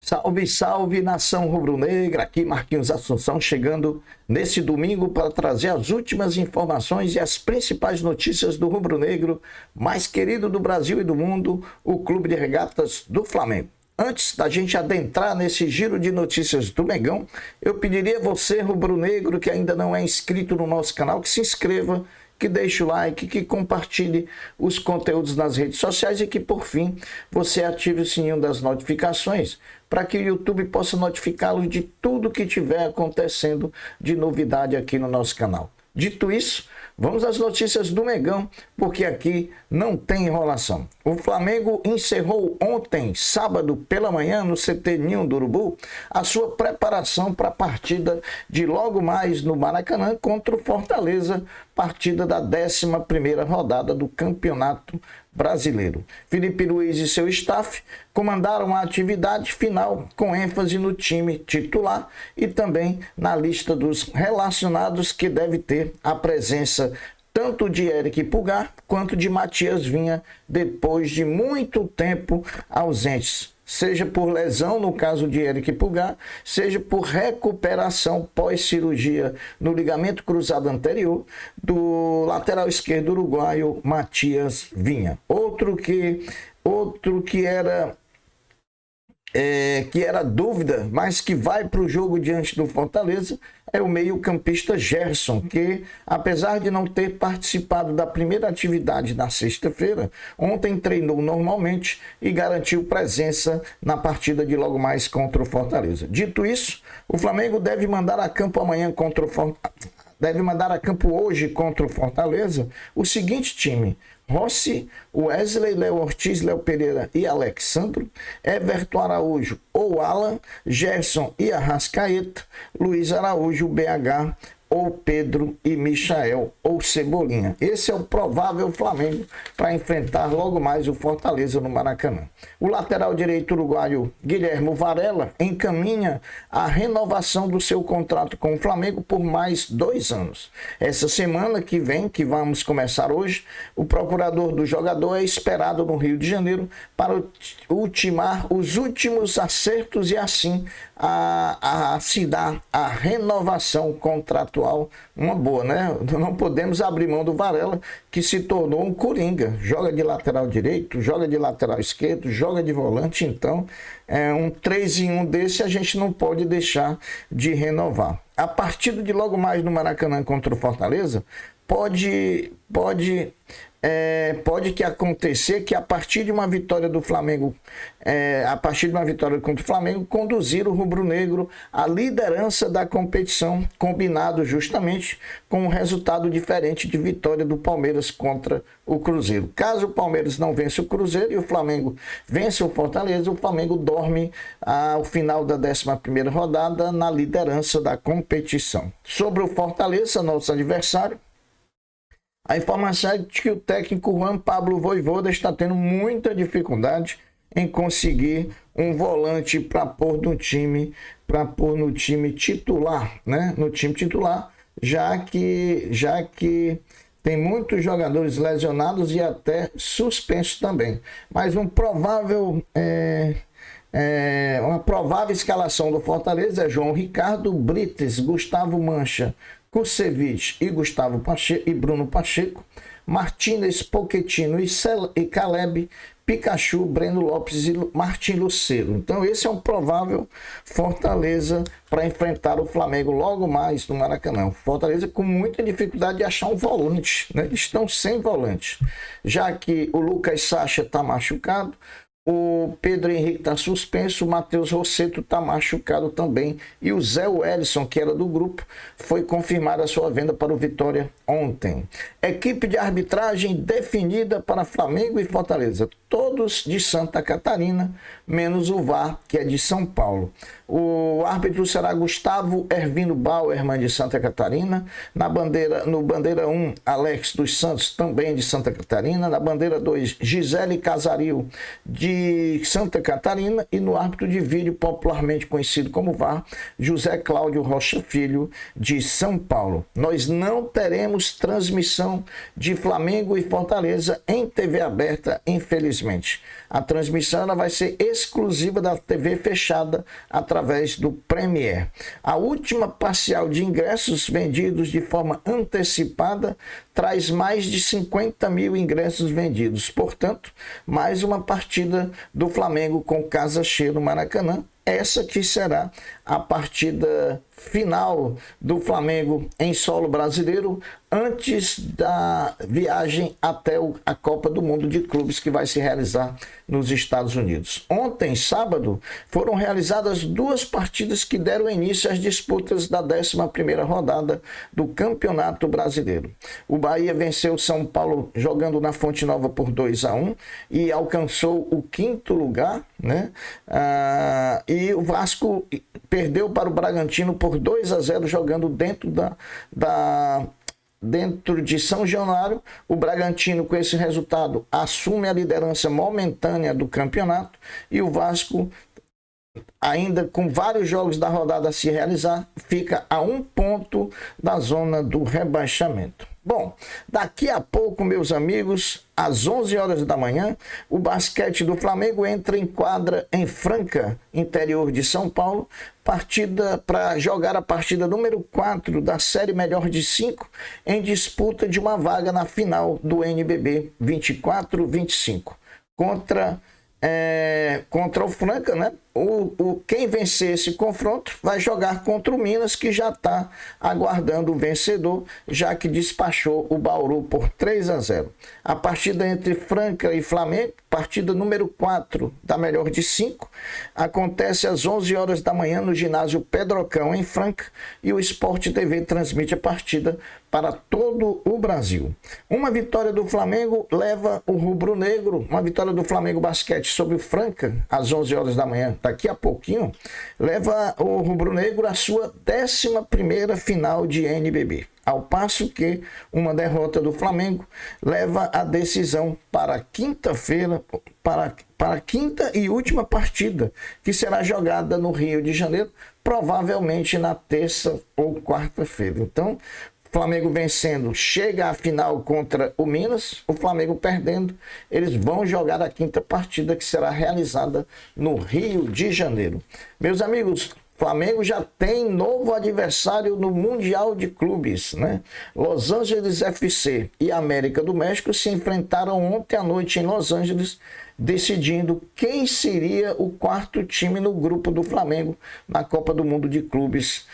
Salve, salve, nação rubro-negra, aqui Marquinhos Assunção chegando nesse domingo para trazer as últimas informações e as principais notícias do rubro-negro mais querido do Brasil e do mundo, o Clube de Regatas do Flamengo. Antes da gente adentrar nesse giro de notícias do Mengão, eu pediria a você, rubro-negro, que ainda não é inscrito no nosso canal, que se inscreva, que deixe o like, que compartilhe os conteúdos nas redes sociais e que, por fim, você ative o sininho das notificações para que o YouTube possa notificá-los de tudo que estiver acontecendo de novidade aqui no nosso canal. Dito isso, vamos às notícias do Mengão, porque aqui não tem enrolação. O Flamengo encerrou ontem, sábado pela manhã, no CT Ninho do Urubu, a sua preparação para a partida de logo mais no Maracanã contra o Fortaleza, partida da 11ª rodada do Campeonato Brasileiro. Felipe Luiz e seu staff comandaram a atividade final com ênfase no time titular e também na lista dos relacionados, que deve ter a presença tanto de Eric Pulgar quanto de Matias Vinha, depois de muito tempo ausentes, seja por lesão no caso de Eric Pulgar, seja por recuperação pós-cirurgia no ligamento cruzado anterior do lateral esquerdo uruguaio Matias Vinha. Outro que era dúvida, mas que vai para o jogo diante do Fortaleza, é o meio-campista Gerson, que, apesar de não ter participado da primeira atividade na sexta-feira, ontem treinou normalmente e garantiu presença na partida de logo mais contra o Fortaleza. Dito isso, o Flamengo deve mandar a campo hoje contra o Fortaleza o seguinte time: Rossi, Wesley, Léo Ortiz, Léo Pereira e Alexandro, Everton Araújo ou Alan, Gerson e Arrascaeta, Luiz Araújo, BH ou Pedro e Michael ou Cebolinha. Esse é o provável Flamengo para enfrentar logo mais o Fortaleza no Maracanã. O lateral direito uruguaio Guilherme Varela encaminha a renovação do seu contrato com o Flamengo por mais 2 anos. Essa semana que vem, que vamos começar hoje, o procurador do jogador é esperado no Rio de Janeiro para ultimar os últimos acertos e assim se dar a renovação contratual, uma boa, né? Não podemos abrir mão do Varela, que se tornou um coringa, joga de lateral direito, joga de lateral esquerdo, joga de volante, então um 3 em 1 desse a gente não pode deixar de renovar. A partida de logo mais no Maracanã contra o Fortaleza pode que acontecer que a partir de uma vitória do Flamengo, contra o Flamengo, conduzir o rubro-negro à liderança da competição, combinado justamente com um resultado diferente de vitória do Palmeiras contra o Cruzeiro. Caso o Palmeiras não vença o Cruzeiro e o Flamengo vença o Fortaleza, o Flamengo dorme ao final da 11ª rodada na liderança da competição. Sobre o Fortaleza, nosso adversário, a informação é de que o técnico Juan Pablo Vojvoda está tendo muita dificuldade em conseguir um volante para pôr no time titular, né? No time titular, já que tem muitos jogadores lesionados e até suspensos também. Mas uma provável escalação do Fortaleza é João Ricardo, Brites, Gustavo Mancha, Kusevich e Gustavo Pacheco e Bruno Pacheco, Martínez, Pochettino e Caleb, Pikachu, Breno Lopes e Martim Lucero. Então esse é um provável Fortaleza para enfrentar o Flamengo logo mais no Maracanã. Fortaleza com muita dificuldade de achar um volante, né? Eles estão sem volante, já que o Lucas Sacha está machucado, o Pedro Henrique está suspenso, o Matheus Rosseto está machucado também. E o Zé Wellison, que era do grupo, foi confirmada a sua venda para o Vitória ontem. Equipe de arbitragem definida para Flamengo e Fortaleza. Todos de Santa Catarina, menos o VAR, que é de São Paulo. O árbitro será Gustavo Hervino Bauerman, de Santa Catarina. No bandeira 1, Alex dos Santos, também de Santa Catarina. Na bandeira 2, Gisele Casaril, de de Santa Catarina, e no árbitro de vídeo, popularmente conhecido como VAR, José Cláudio Rocha Filho, de São Paulo. Nós não teremos transmissão de Flamengo e Fortaleza em TV aberta, infelizmente. A transmissão ela vai ser exclusiva da TV fechada através do Premier. A última parcial de ingressos vendidos de forma antecipada traz mais de 50 mil ingressos vendidos. Portanto, mais uma partida do Flamengo com casa cheia no Maracanã. Essa que será a partida final do Flamengo em solo brasileiro antes da viagem até a Copa do Mundo de Clubes que vai se realizar nos Estados Unidos. Ontem, sábado, foram realizadas 2 partidas que deram início às disputas da 11ª rodada do Campeonato Brasileiro. O Bahia venceu o São Paulo jogando na Fonte Nova por 2-1 e alcançou o 5º lugar, né? E o Vasco perdeu para o Bragantino por 2-0 jogando dentro de São Januário. O Bragantino, com esse resultado, assume a liderança momentânea do campeonato e o Vasco, ainda com vários jogos da rodada a se realizar, fica a 1 ponto da zona do rebaixamento. Bom, daqui a pouco, meus amigos, às 11 horas da manhã, o basquete do Flamengo entra em quadra em Franca, interior de São Paulo, partida para jogar a partida número 4 da série melhor de 5, em disputa de uma vaga na final do NBB 24-25, contra o Franca, né? Quem vencer esse confronto vai jogar contra o Minas, que já está aguardando o vencedor, já que despachou o Bauru por 3-0. A partida entre Franca e Flamengo, partida número 4 da melhor de 5, acontece às 11 horas da manhã no ginásio Pedrocão, em Franca, e o Sport TV transmite a partida para todo o Brasil. Uma vitória do Flamengo leva o rubro-negro, uma vitória do Flamengo Basquete sobre o Franca, às 11 horas da manhã, daqui a pouquinho, leva o rubro-negro à sua 11ª final de NBB. Ao passo que uma derrota do Flamengo leva a decisão para quinta-feira, para a quinta e última partida, que será jogada no Rio de Janeiro, provavelmente na terça ou quarta-feira. Então, Flamengo vencendo, chega à final contra o Minas. O Flamengo perdendo, eles vão jogar a 5ª partida, que será realizada no Rio de Janeiro. Meus amigos, Flamengo já tem novo adversário no Mundial de Clubes, né? Los Angeles FC e América do México se enfrentaram ontem à noite em Los Angeles, decidindo quem seria o 4º time no grupo do Flamengo na Copa do Mundo de Clubes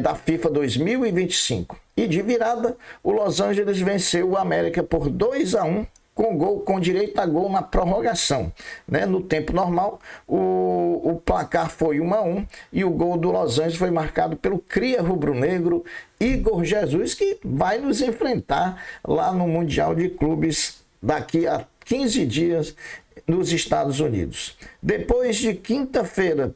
da FIFA 2025. E de virada, o Los Angeles venceu o América por 2-1, com direito a gol na prorrogação, né? No tempo normal, o placar foi 1-1 e o gol do Los Angeles foi marcado pelo cria rubro-negro Igor Jesus, que vai nos enfrentar lá no Mundial de Clubes daqui a 15 dias nos Estados Unidos. Depois de quinta-feira,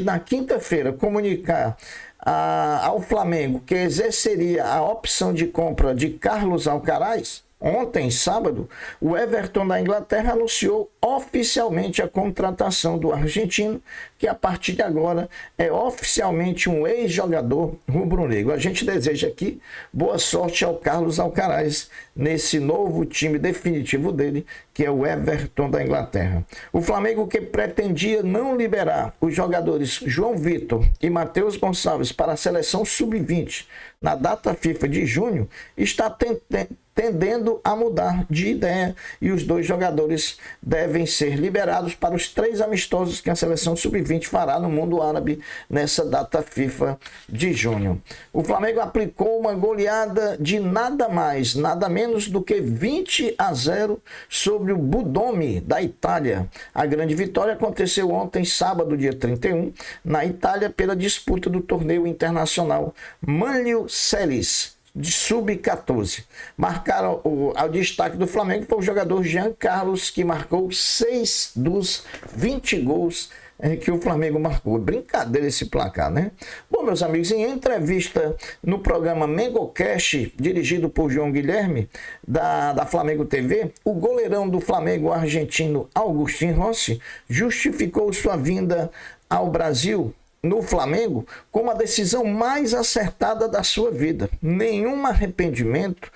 na quinta-feira comunicar ao Flamengo que exerceria a opção de compra de Carlos Alcaraz, ontem, sábado, o Everton da Inglaterra anunciou oficialmente a contratação do argentino, que a partir de agora é oficialmente um ex-jogador rubro-negro. A gente deseja aqui boa sorte ao Carlos Alcaraz nesse novo time definitivo dele, que é o Everton da Inglaterra. O Flamengo, que pretendia não liberar os jogadores João Vitor e Matheus Gonçalves para a seleção sub-20 na data FIFA de junho, está tendendo a mudar de ideia e os 2 jogadores devem ser liberados para os 3 amistosos que a seleção sub-20 fará no mundo árabe nessa data FIFA de junho. O Flamengo aplicou uma goleada de nada mais, nada menos do que 20-0 sobre o Budomi da Itália. A grande vitória aconteceu ontem, sábado, dia 31, na Itália, pela disputa do torneio internacional Manlio Celis, de sub-14. Marcaram ao destaque do Flamengo foi o jogador Jean Carlos, que marcou 6 dos 20 gols que o Flamengo marcou. Brincadeira esse placar, né? Bom, meus amigos, em entrevista no programa Mengocast, dirigido por João Guilherme, da Flamengo TV, o goleirão do Flamengo argentino Agustín Rossi justificou sua vinda ao Brasil no Flamengo como a decisão mais acertada da sua vida. Nenhum arrependimento,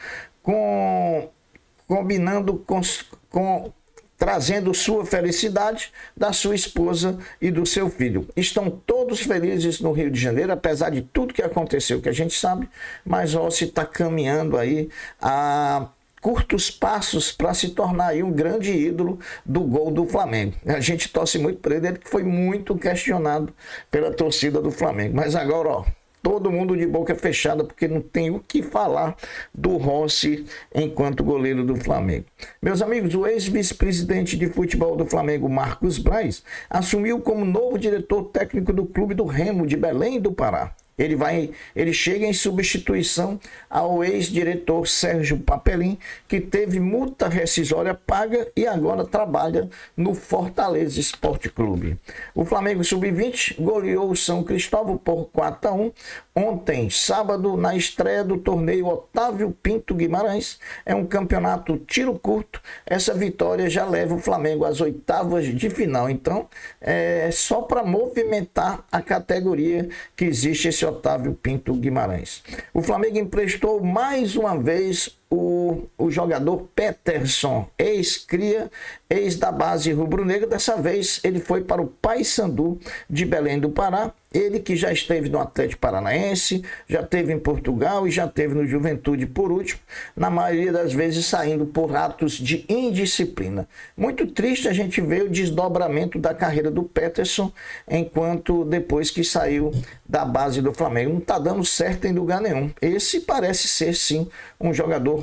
combinando com trazendo sua felicidade da sua esposa e do seu filho. Estão todos felizes no Rio de Janeiro, apesar de tudo que aconteceu, que a gente sabe, mas Rossi está caminhando aí a curtos passos para se tornar aí um grande ídolo do gol do Flamengo. A gente torce muito por ele, que foi muito questionado pela torcida do Flamengo. Mas agora, ó, todo mundo de boca fechada, porque não tem o que falar do Rossi enquanto goleiro do Flamengo. Meus amigos, o ex-vice-presidente de futebol do Flamengo, Marcos Braz, assumiu como novo diretor técnico do Clube do Remo de Belém do Pará. Ele chega em substituição ao ex-diretor Sérgio Papelin, que teve multa rescisória paga e agora trabalha no Fortaleza Esporte Clube. O Flamengo Sub-20 goleou o São Cristóvão por 4-1 ontem, sábado, na estreia do torneio Otávio Pinto Guimarães. É um campeonato tiro curto. Essa vitória já leva o Flamengo às oitavas de final. Então, é só para movimentar a categoria que existe esse Otávio Pinto Guimarães. O Flamengo emprestou mais uma vez o jogador Peterson, ex-cria, ex da base rubro-negra. Dessa vez ele foi para o Paysandu de Belém do Pará. Ele que já esteve no Atlético Paranaense, já esteve em Portugal e já esteve no Juventude por último, na maioria das vezes saindo por atos de indisciplina. Muito triste a gente ver o desdobramento da carreira do Peterson, enquanto depois que saiu da base do Flamengo. Não está dando certo em lugar nenhum. Esse parece ser sim um jogador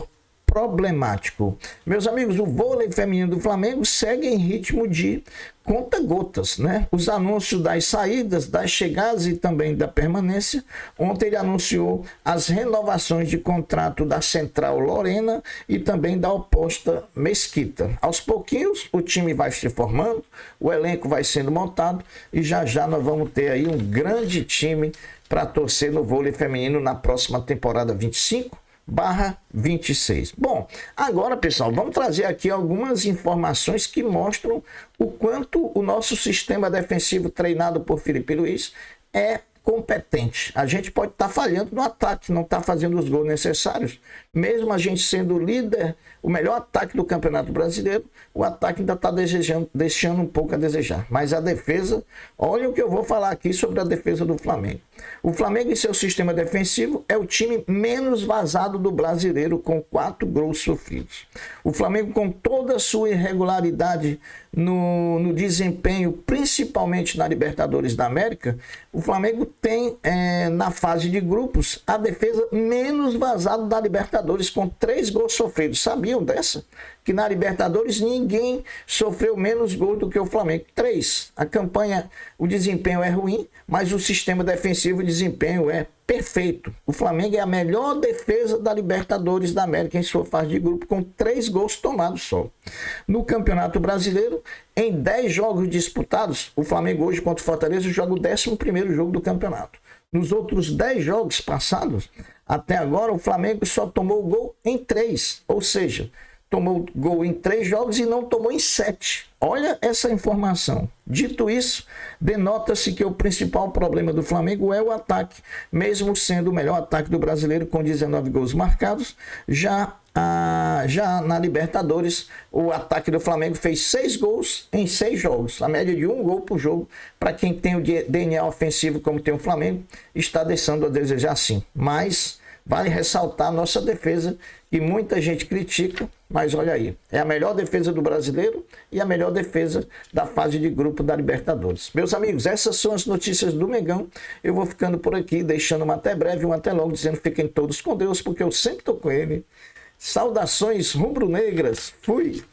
problemático. Meus amigos, o vôlei feminino do Flamengo segue em ritmo de conta-gotas, né? Os anúncios das saídas, das chegadas e também da permanência. Ontem ele anunciou as renovações de contrato da Central Lorena e também da Oposta Mesquita. Aos pouquinhos o time vai se formando, o elenco vai sendo montado e já já nós vamos ter aí um grande time para torcer no vôlei feminino na próxima temporada 25/26. Bom, agora, pessoal, vamos trazer aqui algumas informações que mostram o quanto o nosso sistema defensivo treinado por Felipe Luiz é competente. A gente pode estar falhando no ataque, não está fazendo os gols necessários. Mesmo a gente sendo o líder, o melhor ataque do Campeonato Brasileiro, o ataque ainda está deixando um pouco a desejar. Mas a defesa, olha o que eu vou falar aqui sobre a defesa do Flamengo. O Flamengo e seu sistema defensivo é o time menos vazado do brasileiro, com 4 gols sofridos. O Flamengo, com toda a sua irregularidade no desempenho, principalmente na Libertadores da América, o Flamengo tem na fase de grupos a defesa menos vazada da Libertadores, com 3 gols sofridos. Sabiam dessa? Que na Libertadores ninguém sofreu menos gols do que o Flamengo. 3. A campanha, o desempenho é ruim, mas o sistema defensivo, o desempenho é perfeito. O Flamengo é a melhor defesa da Libertadores da América em sua fase de grupo, com 3 gols tomados só. No Campeonato Brasileiro, em 10 jogos disputados, o Flamengo hoje contra o Fortaleza joga o 11º jogo do campeonato. Nos outros 10 jogos passados, até agora, o Flamengo só tomou gol em 3, ou seja, tomou gol em 3 jogos e não tomou em 7. Olha essa informação. Dito isso, denota-se que o principal problema do Flamengo é o ataque, mesmo sendo o melhor ataque do brasileiro com 19 gols marcados. Já na Libertadores, o ataque do Flamengo fez 6 gols em 6 jogos. A média de 1 gol por jogo, para quem tem o DNA ofensivo como tem o Flamengo, está deixando a desejar sim. Mas vale ressaltar a nossa defesa, que muita gente critica, mas olha aí, é a melhor defesa do brasileiro e a melhor defesa da fase de grupo da Libertadores. Meus amigos, essas são as notícias do Mengão. Eu vou ficando por aqui, deixando uma até breve, uma até logo, dizendo fiquem todos com Deus, porque eu sempre estou com ele. Saudações rubro-negras. Fui!